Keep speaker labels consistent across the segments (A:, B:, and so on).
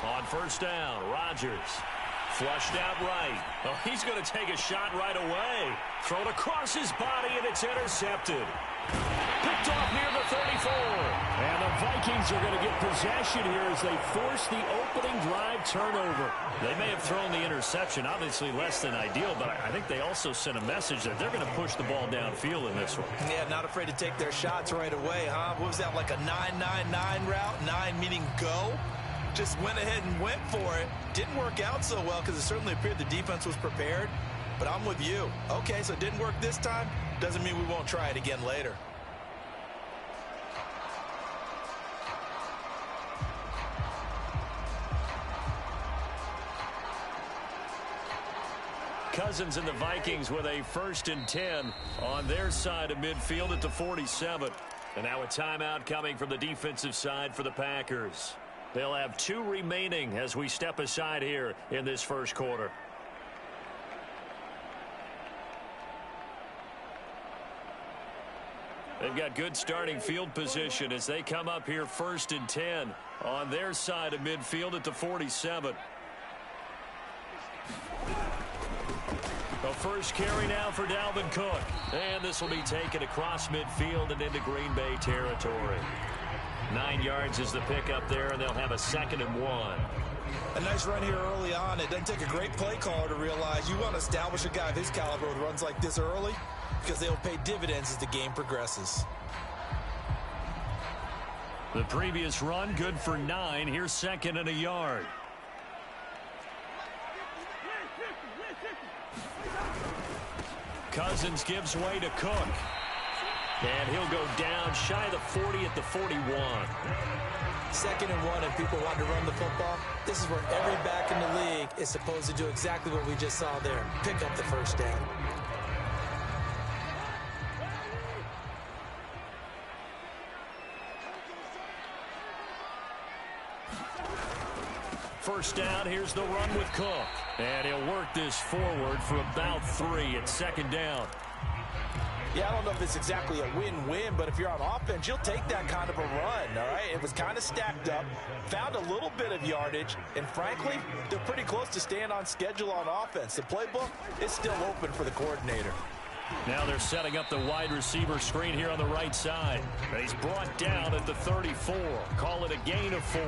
A: On first down, Rodgers. Flushed out right. Oh, he's going to take a shot right away. Thrown across his body, and it's intercepted. Picked off near the 34. And the Vikings are going to get possession here as they force the opening drive turnover. They may have thrown the interception, obviously less than ideal, but I think they also sent a message that they're going to push the ball downfield in this one.
B: Yeah, not afraid to take their shots right away, huh? What was that, like a 9-9-9 route? 9 meaning go? Just went ahead and went for it. Didn't work out so well because it certainly appeared the defense was prepared. But I'm with you. Okay, so it didn't work this time. Doesn't mean we won't try it again later.
A: Cousins and the Vikings with a 1st and 10 on their side of midfield at the 47. And now a timeout coming from the defensive side for the Packers. They'll have 2 remaining as we step aside here in this first quarter. They've got good starting field position as they come up here 1st and 10 on their side of midfield at the 47. The first carry now for Dalvin Cook. And this will be taken across midfield and into Green Bay territory. 9 yards is the pickup there, and they'll have a 2nd and 1.
B: A nice run here early on. It doesn't take a great play caller to realize you want to establish a guy of his caliber with runs like this early because they'll pay dividends as the game progresses.
A: The previous run, good for 9. Here's 2nd and a yard. Cousins gives way to Cook. And he'll go down shy of the 40 at the 41.
B: 2nd and 1, and people want to run the football. This is where every back in the league is supposed to do exactly what we just saw there. Pick up the first down.
A: First down, here's the run with Cook. And he'll work this forward for about 3 at 2nd down.
B: Yeah, I don't know if it's exactly a win-win, but if you're on offense, you'll take that kind of a run, all right? It was kind of stacked up, found a little bit of yardage, and frankly, they're pretty close to staying on schedule on offense. The playbook is still open for the coordinator.
A: Now they're setting up the wide receiver screen here on the right side. He's brought down at the 34. Call it a gain of 4.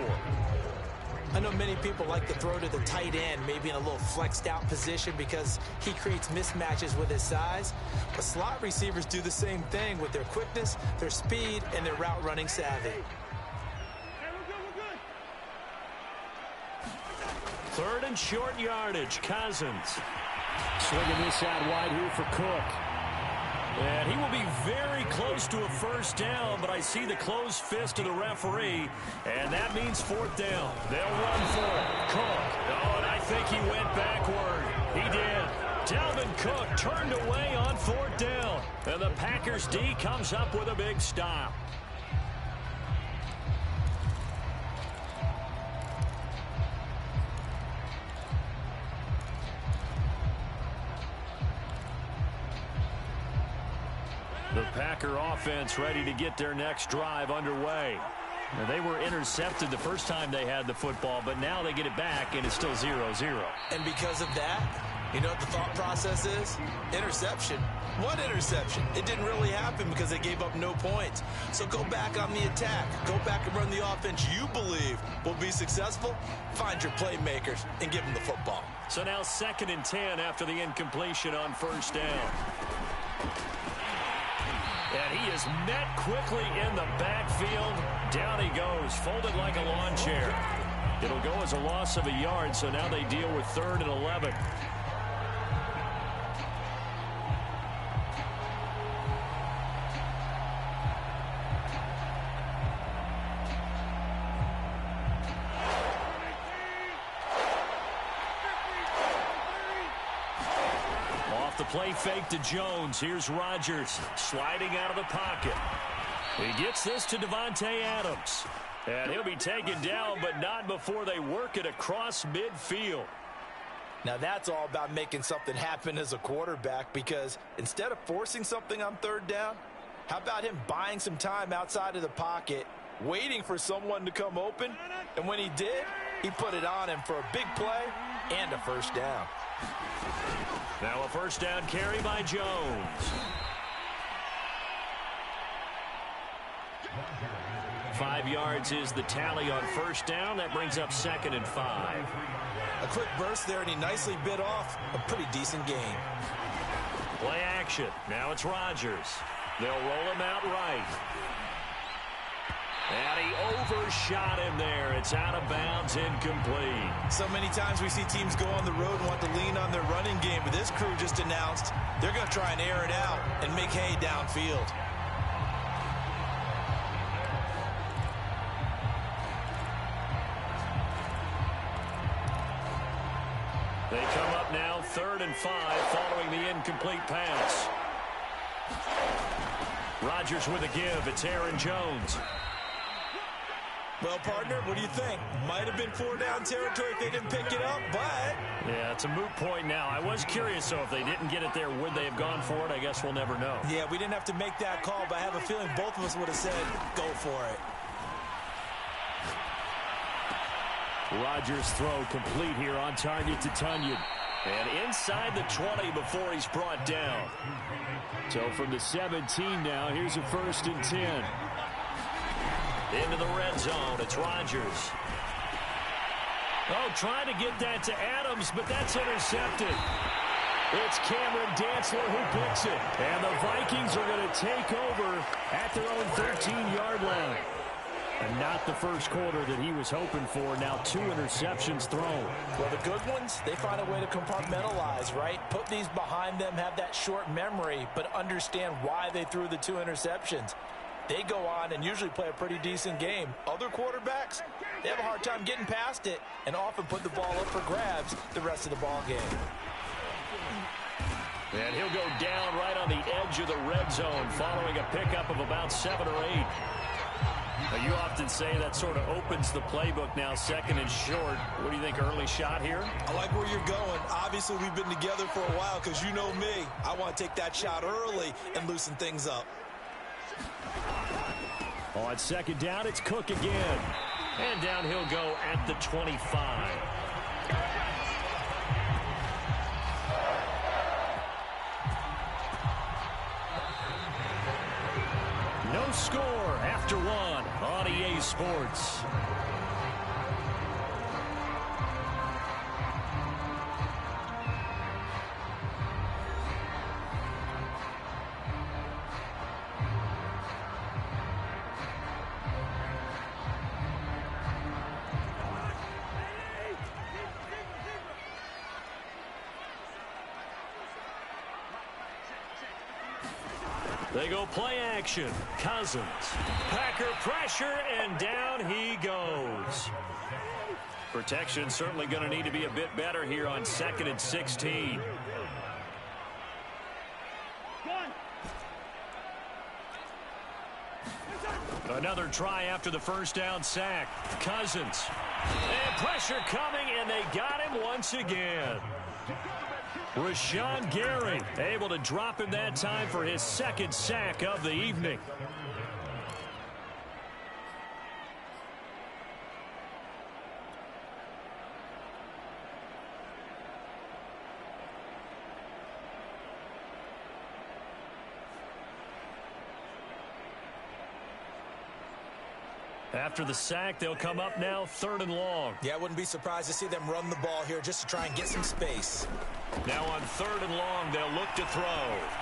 B: I know many people like to throw to the tight end, maybe in a little flexed out position because he creates mismatches with his size. But slot receivers do the same thing with their quickness, their speed, and their route running savvy.
A: 3rd and short yardage, Cousins. Swinging this out wide here for Cook. And he will be very close to a first down, but I see the closed fist of the referee, and that means 4th down. They'll run for it. Cook. Oh, and I think he went backward. He did. Dalvin Cook turned away on 4th down, and the Packers D comes up with a big stop. The Packer offense ready to get their next drive underway. Now, they were intercepted the first time they had the football, but now they get it back, and it's still 0-0.
B: And because of that, you know what the thought process is? Interception. What interception? It didn't really happen because they gave up no points. So go back on the attack. Go back and run the offense you believe will be successful. Find your playmakers and give them the football.
A: So now 2nd and 10 after the incompletion on first down. And he is met quickly in the backfield. Down he goes, folded like a lawn chair. It'll go as a loss of a yard, so now they deal with 3rd and 11. The play fake to Jones. Here's Rodgers sliding out of the pocket. He gets this to Davante Adams. And he'll be taken down, but not before they work it across midfield.
B: Now that's all about making something happen as a quarterback, because instead of forcing something on 3rd down, how about him buying some time outside of the pocket waiting for someone to come open. And when he did, he put it on him for a big play and a first down.
A: Now a first down carry by Jones. 5 yards is the tally on first down. That brings up 2nd and 5.
B: A quick burst there, and he nicely bit off a pretty decent gain.
A: Play action. Now it's Rodgers. They'll roll him out right. And he overshot him there. It's out of bounds, incomplete.
B: So many times we see teams go on the road and want to lean on their running game, but this crew just announced they're going to try and air it out and make hay downfield.
A: They come up now 3rd and 5 following the incomplete pass. Rodgers with a give. It's Aaron Jones.
B: Well, partner, what do you think? Might have been 4-down territory if they didn't pick it up, but...
A: Yeah, it's a moot point now. I was curious, so if they didn't get it there, would they have gone for it? I guess we'll never know.
B: Yeah, we didn't have to make that call, but I have a feeling both of us would have said, go for it.
A: Rodgers' throw complete here on target to Tunyon. And inside the 20 before he's brought down. So from the 17 now, here's a 1st and 10. Into the red zone, it's Rodgers. Oh, trying to get that to Adams, but that's intercepted. It's Cameron Dantzler who picks it. And the Vikings are going to take over at their own 13-yard line. And not the first quarter that he was hoping for. Now 2 interceptions thrown.
B: Well, the good ones, they find a way to compartmentalize, right? Put these behind them, have that short memory, but understand why they threw the 2 interceptions. They go on and usually play a pretty decent game. Other quarterbacks, they have a hard time getting past it and often put the ball up for grabs the rest of the ball game.
A: And he'll go down right on the edge of the red zone following a pickup of about 7 or 8. Now, you often say that sort of opens the playbook now, 2nd and short. What do you think, early shot here?
B: I like where you're going. Obviously, we've been together for a while because you know me. I want to take that shot early and loosen things up.
A: On 2nd down, it's Cook again. And down he'll go at the 25. No score after 1 on EA Sports. They go play action. Cousins. Packer pressure, and down he goes. Protection certainly going to need to be a bit better here on 2nd and 16. Another try after the first down sack. Cousins. And pressure coming, and they got him once again. Rashawn Gary able to drop him that time for his 2nd sack of the evening. After the sack, they'll come up now 3rd and long.
B: Yeah, I wouldn't be surprised to see them run the ball here just to try and get some space.
A: Now on 3rd and long, they'll look to throw.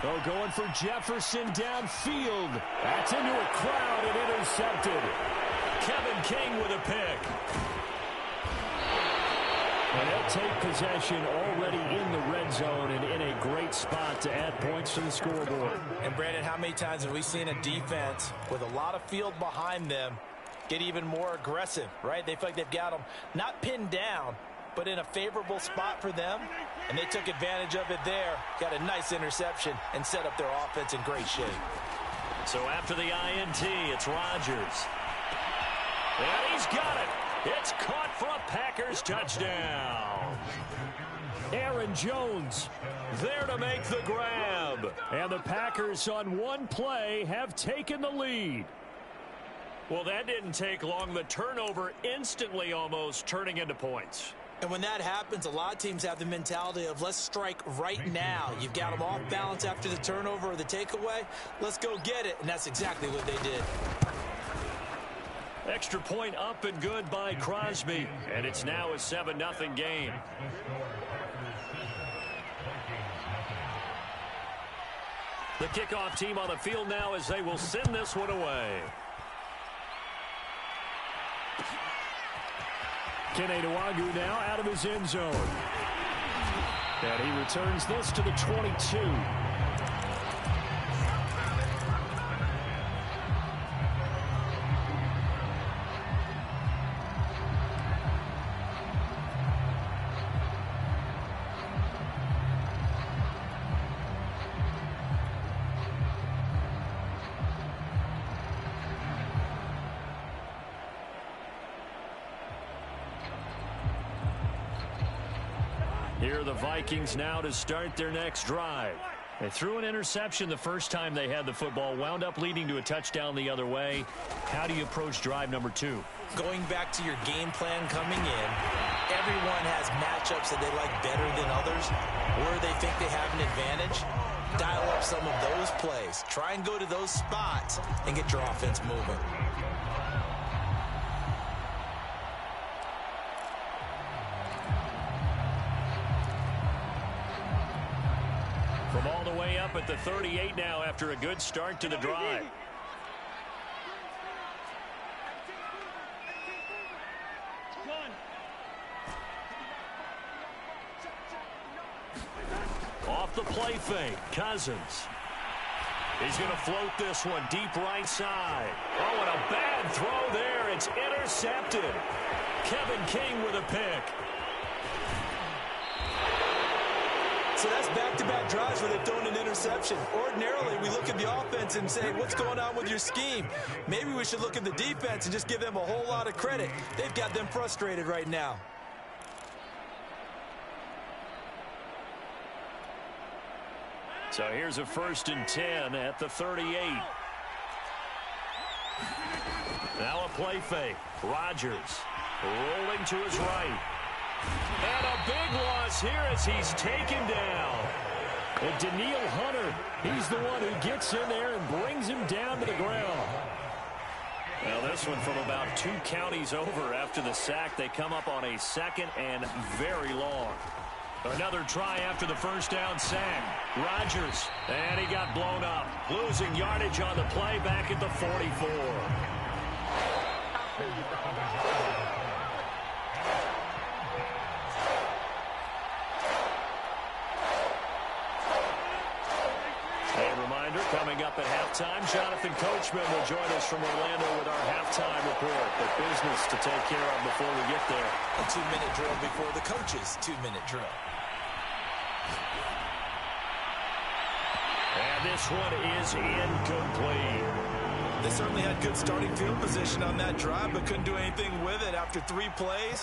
A: Oh, going for Jefferson downfield. That's into a crowd and intercepted. Kevin King with a pick. And they'll take possession already in the red zone and in a great spot to add points to the scoreboard.
B: And Brandon, how many times have we seen a defense with a lot of field behind them get even more aggressive, right? They feel like they've got them not pinned down, but in a favorable spot for them, and they took advantage of it there, got a nice interception, and set up their offense in great shape.
A: So after the INT, it's Rodgers. And he's got it. It's caught for a Packers touchdown. Aaron Jones there to make the grab. And the Packers on one play have taken the lead. Well, that didn't take long. The turnover instantly almost turning into points.
B: And when that happens, a lot of teams have the mentality of let's strike right now. You've got them off balance after the turnover or the takeaway. Let's go get it. And that's exactly what they did.
A: Extra point up and good by Crosby. And it's now a 7-0 game. The kickoff team on the field now as they will send this one away. Kene Nwangwu now out of his end zone. And he returns this to the 22. Here are the Vikings now to start their next drive. They threw an interception the first time they had the football, wound up leading to a touchdown the other way. How do you approach drive number 2?
B: Going back to your game plan coming in, everyone has matchups that they like better than others, where they think they have an advantage. Dial up some of those plays. Try and go to those spots and get your offense moving.
A: From all the way up at the 38 now after a good start to the drive. Off the play fake, Cousins. He's going to float this one deep right side. Oh, and a bad throw there. It's intercepted. Kevin King with a pick.
B: So that's back-to-back drives where they've thrown an interception. Ordinarily, we look at the offense and say, what's going on with your scheme? Maybe we should look at the defense and just give them a whole lot of credit. They've got them frustrated right now.
A: So here's a 1st and 10 at the 38. Now a play fake. Rodgers rolling to his right. And a big loss here as he's taken down. And Danielle Hunter, he's the one who gets in there and brings him down to the ground. Well, this one from about 2 counties over after the sack. They come up on a 2nd and very long. Another try after the first down sack. Rodgers, and he got blown up. Losing yardage on the play back at the 44. Coming up at halftime, Jonathan Coachman will join us from Orlando with our halftime report. But business to take care of before we get there.
B: A 2-minute drill before the coach's 2-minute drill.
A: And this one is incomplete.
B: They certainly had good starting field position on that drive, but couldn't do anything with it after 3 plays.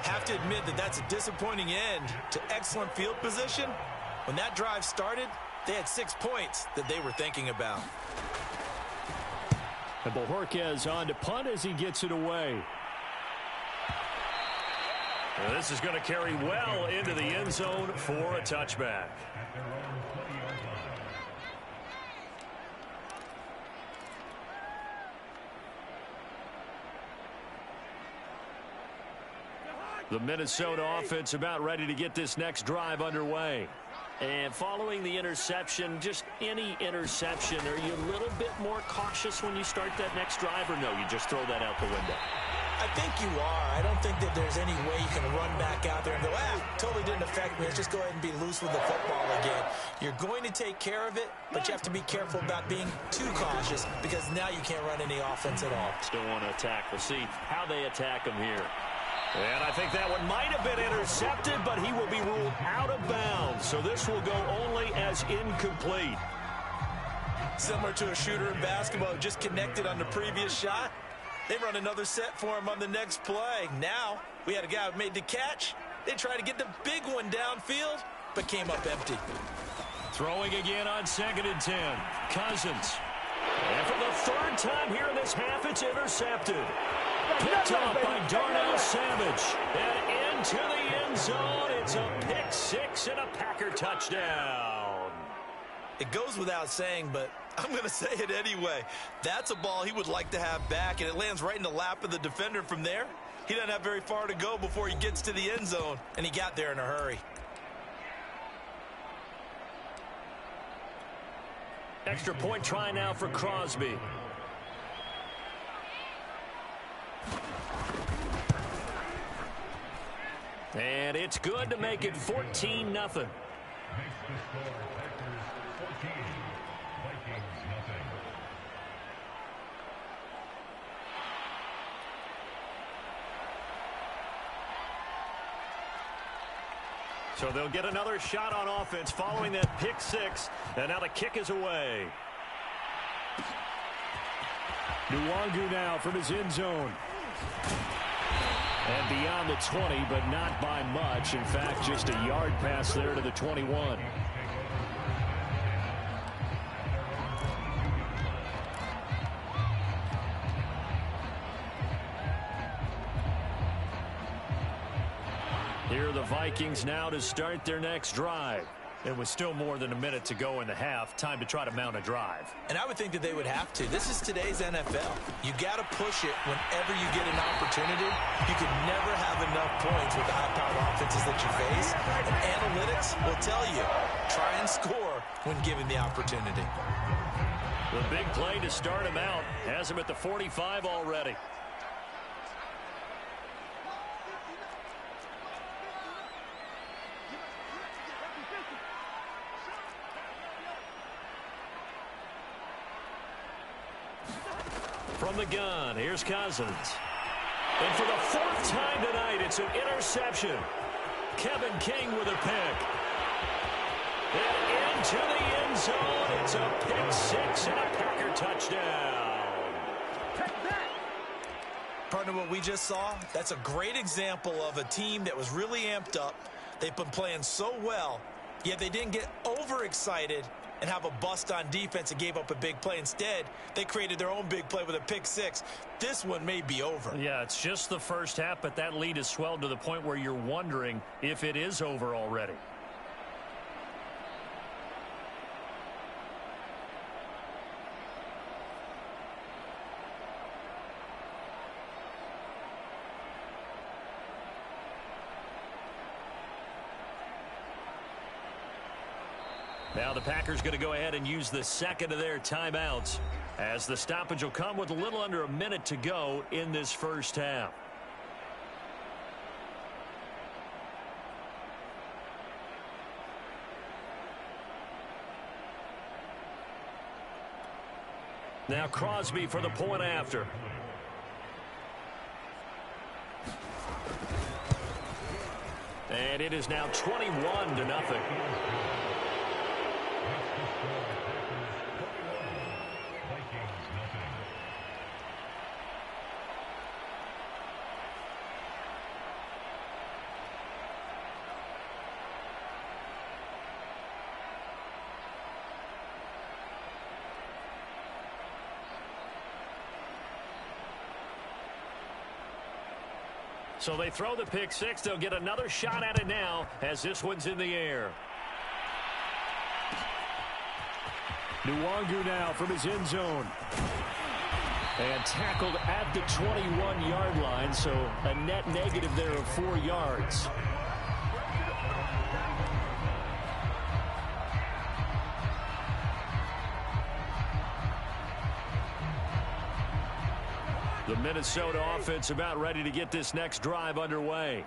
B: Have to admit that that's a disappointing end to excellent field position. When that drive started, they had 6 points that they were thinking about.
A: And Bojorquez on to punt as he gets it away. And this is going to carry well into the end zone for a touchback. The Minnesota offense about ready to get this next drive underway. And following the interception, just any interception, are you a little bit more cautious when you start that next drive, or no, you just throw that out the window?
B: I think you are. I don't think that there's any way you can run back out there and go, totally didn't affect me. Let's just go ahead and be loose with the football again. You're going to take care of it, but you have to be careful about being too cautious because now you can't run any offense at all.
A: Still want to attack. We'll see how they attack him here. And I think that one might have been intercepted, but he will be ruled out of bounds. So this will go only as incomplete.
B: Similar to a shooter in basketball who just connected on the previous shot. They run another set for him on the next play. Now, we had a guy who made the catch. They tried to get the big one downfield, but came up empty.
A: Throwing again on 2nd and 10. Cousins. And for the third time here in this half, it's intercepted. Picked off by Darnell Savage. And into the end zone. It's a pick six and a Packer touchdown.
B: It goes without saying, but I'm going to say it anyway. That's a ball he would like to have back, and it lands right in the lap of the defender from there. He doesn't have very far to go before he gets to the end zone, and he got there in a hurry.
A: Extra point try now for Crosby. And it's good to make it 14-0. So they'll get another shot on offense following that pick six. And now the kick is away. Nwangu now from his end zone. And beyond the 20, but not by much. In fact, just a yard pass there to the 21. Here are the Vikings now to start their next drive. It was still more than a minute to go in the half. Time to try to mount a drive.
B: And I would think that they would have to. This is today's NFL. You got to push it whenever you get an opportunity. You can never have enough points with the high-powered offenses that you face. And analytics will tell you, try and score when given the opportunity.
A: The big play to start him out has him at the 45 already. From the gun, here's Cousins. And for the fourth time tonight, it's an interception. Kevin King with a pick. And into the end zone, it's a pick six and a Packer touchdown.
B: Partner, what we just saw, that's a great example of a team that was really amped up. They've been playing so well, yet they didn't get overexcited and have a bust on defense and gave up a big play. Instead, they created their own big play with a pick six. This one may be over.
A: Yeah, it's just the first half, but that lead has swelled to the point where you're wondering if it is over already. Now the Packers going to go ahead and use the second of their timeouts, as the stoppage will come with a little under a minute to go in this first half. Now Crosby for the point after. And it is now 21-0. So they throw the pick six. They'll get another shot at it now as this one's in the air. Nwangu now from his end zone. And tackled at the 21-yard line, so a net negative there of 4 yards. The Minnesota offense about ready to get this next drive underway.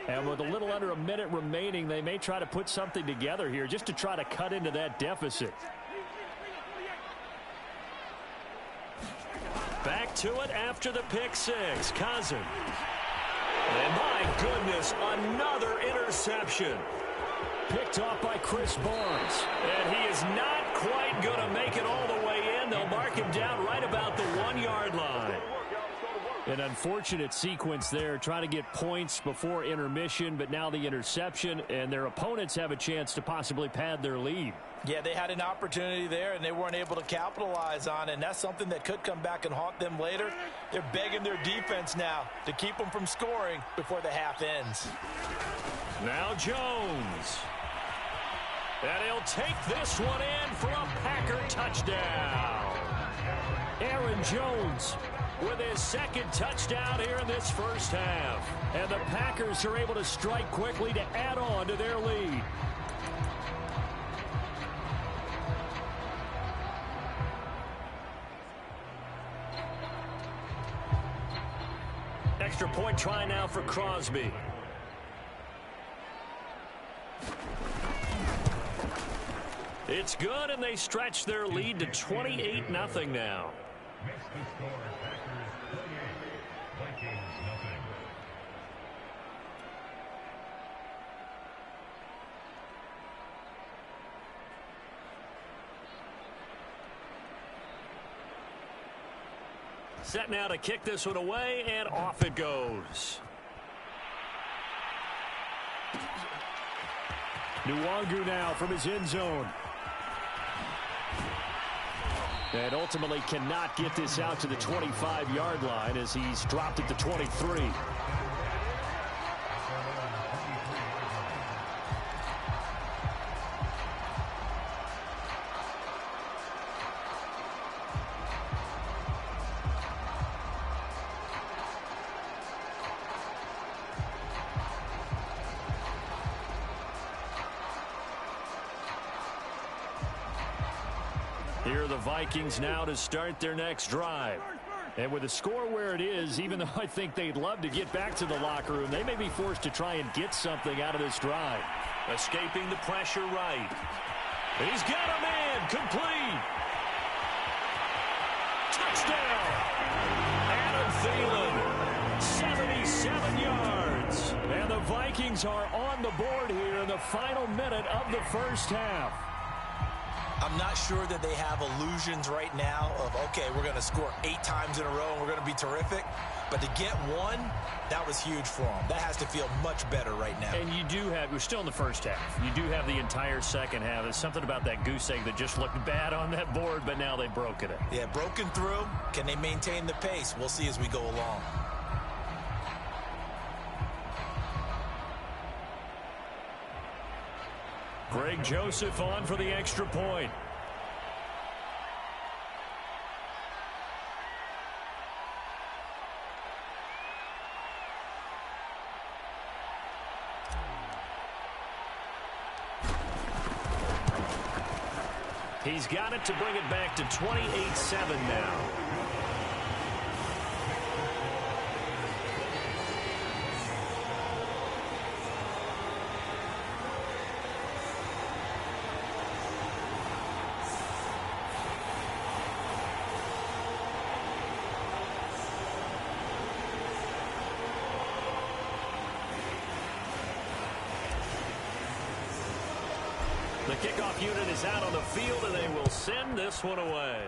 A: And with a little under a minute remaining, they may try to put something together here just to try to cut into that deficit. Back to it after the pick six. Cousins. And my goodness, another interception. Picked off by Chris Barnes. And he is not quite going to make it all the way in. They'll mark him down right about the 1-yard line. An unfortunate sequence there, trying to get points before intermission, but now the interception, and their opponents have a chance to possibly pad their lead.
B: Yeah, they had an opportunity there, and they weren't able to capitalize on it, and that's something that could come back and haunt them later. They're begging their defense now to keep them from scoring before the half ends.
A: Now Jones. And he'll take this one in for a Packer touchdown. Aaron Jones with his second touchdown here in this first half. And the Packers are able to strike quickly to add on to their lead. Extra point try now for Crosby. It's good, and they stretch their lead to 28-0 now. Set now to kick this one away, and off it goes. Nwangu now from his end zone. And ultimately cannot get this out to the 25-yard line as he's dropped at the 23. Here are the Vikings now to start their next drive. And with the score where it is, even though I think they'd love to get back to the locker room, they may be forced to try and get something out of this drive. Escaping the pressure right. He's got a man complete. Touchdown. Adam Thielen, 77 yards. And the Vikings are on the board here in the final minute of the first half.
B: I'm not sure that they have illusions right now of, okay, we're going to score 8 times in a row and we're going to be terrific. But to get one, that was huge for them. That has to feel much better right now.
A: And you do have, we're still in the first half. You do have the entire second half. There's something about that goose egg that just looked bad on that board, but now they've broken it.
B: Yeah, broken through. Can they maintain the pace? We'll see as we go along.
A: Greg Joseph on for the extra point. He's got it to bring it back to 28-7 now. The kickoff unit is out on the field, and they will send this one away.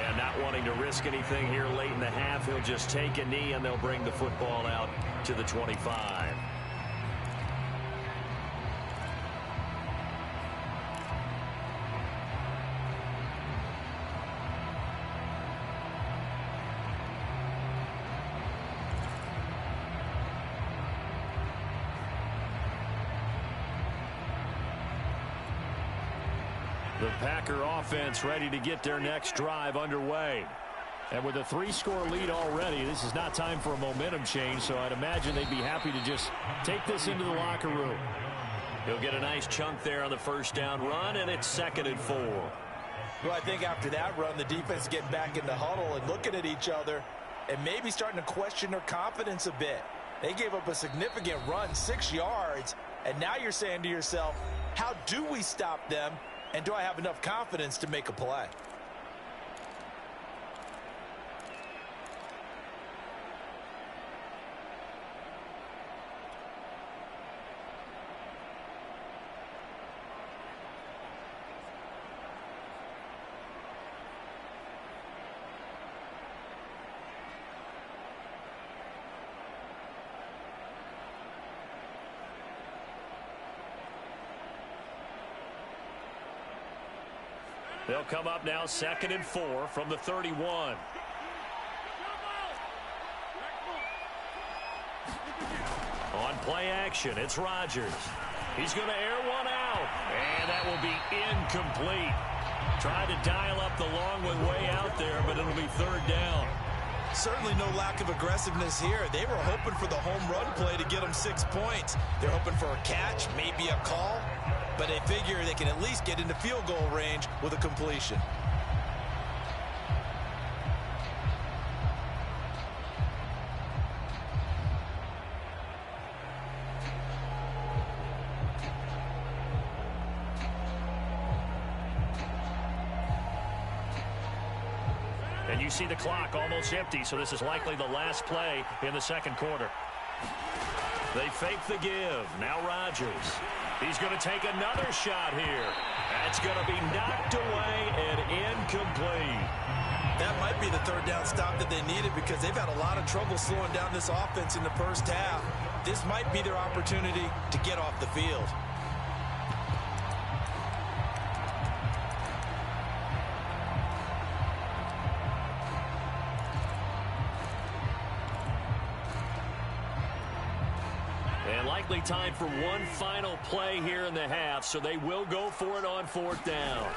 A: And not wanting to risk anything here late in the half, he'll just take a knee, and they'll bring the football out to the 25. The Packer offense ready to get their next drive underway. And with a 3-score lead already, this is not time for a momentum change, so I'd imagine they'd be happy to just take this into the locker room. He'll get a nice chunk there on the first down run, and it's 2nd and 4.
B: Well, I think after that run, the defense getting back in the huddle and looking at each other and maybe starting to question their confidence a bit. They gave up a significant run, 6 yards, and now you're saying to yourself, how do we stop them? And do I have enough confidence to make a play?
A: They'll come up now 2nd and 4 from the 31. On play action, it's Rodgers. He's going to air one out, and that will be incomplete. Tried to dial up the long way out there, but it'll be 3rd down.
B: Certainly no lack of aggressiveness here. They were hoping for the home run play to get them 6 points. They're hoping for a catch, maybe a call, but they figure they can at least get into field goal range with a completion.
A: And you see the clock almost empty, so this is likely the last play in the 2nd quarter. They fake the give. Now Rodgers. He's going to take another shot here. That's going to be knocked away and incomplete.
B: That might be the 3rd down stop that they needed because they've had a lot of trouble slowing down this offense in the first half. This might be their opportunity to get off the field.
A: And likely time for one final play here in the half, so they will go for it on 4th down.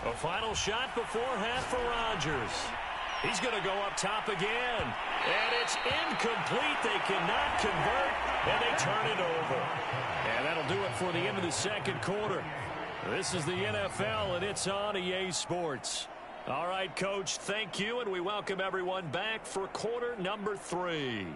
A: A final shot before half for Rodgers. He's going to go up top again. And it's incomplete. They cannot convert, and they turn it over. And that'll do it for the end of the 2nd quarter. This is the NFL, and it's on EA Sports. All right, Coach, thank you, and we welcome everyone back for quarter number 3.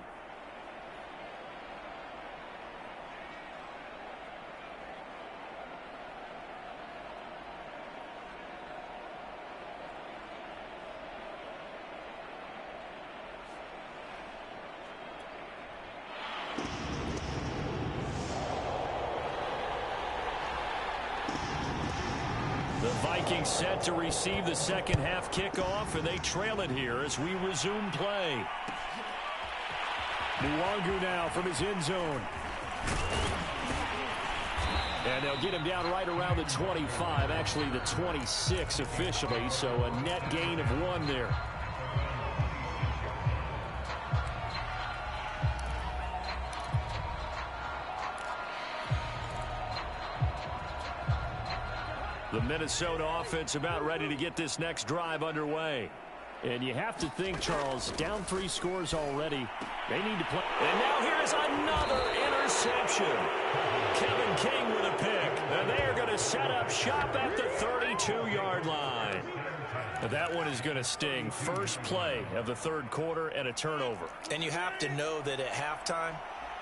A: The Vikings set to receive the 2nd half kickoff, and they trail it here as we resume play. Nwangu now from his end zone. And they'll get him down right around the 25, actually the 26 officially, so a net gain of 1 there. The Minnesota offense about ready to get this next drive underway. And you have to think, Charles, down 3 scores already. They need to play. And now here is another interception. Kevin King with a pick. And they are going to set up shop at the 32-yard line. And that one is going to sting. First play of the 3rd quarter and a turnover.
B: And you have to know that at halftime,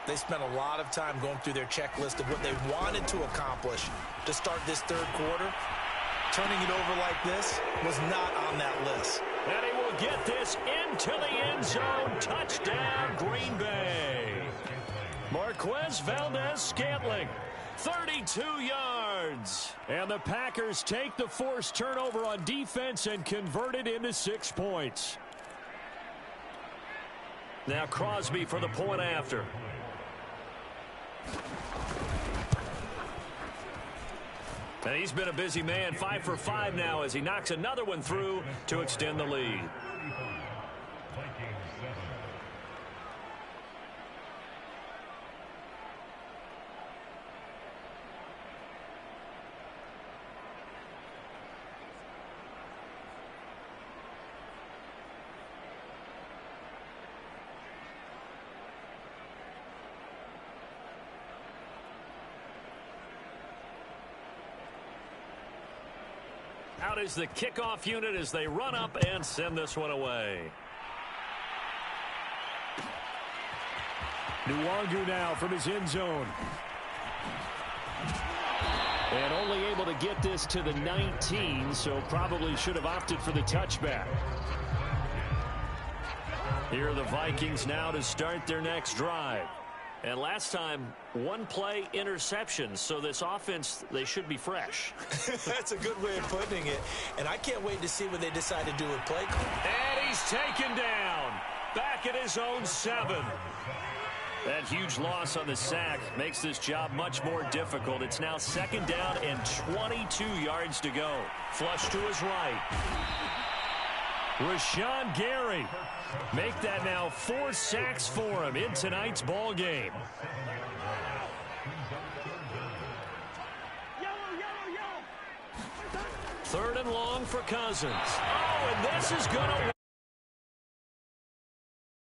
B: they spent a lot of time going through their checklist of what they wanted to accomplish to start this 3rd quarter. Turning it over like this was not on that list.
A: And he will get this into the end zone. Touchdown, Green Bay. Marquez Valdez-Scantling, 32 yards. And the Packers take the forced turnover on defense and convert it into 6 points. Now Crosby for the point after. And he's been a busy man, 5 for 5 now as he knocks another one through to extend the lead. Out is the kickoff unit as they run up and send this one away. Nwangu now from his end zone. And only able to get this to the 19, so probably should have opted for the touchback. Here are the Vikings now to start their next drive. And last time, 1 play interception, so this offense, they should be fresh.
B: That's a good way of putting it. And I can't wait to see what they decide to do with play.
A: And he's taken down. Back at his own 7. That huge loss on the sack makes this job much more difficult. It's now 2nd down and 22 yards to go. Flush to his right. Rashawn Gary. Make that now 4 sacks for him in tonight's ball game. Third and long for Cousins. Oh, and this is going to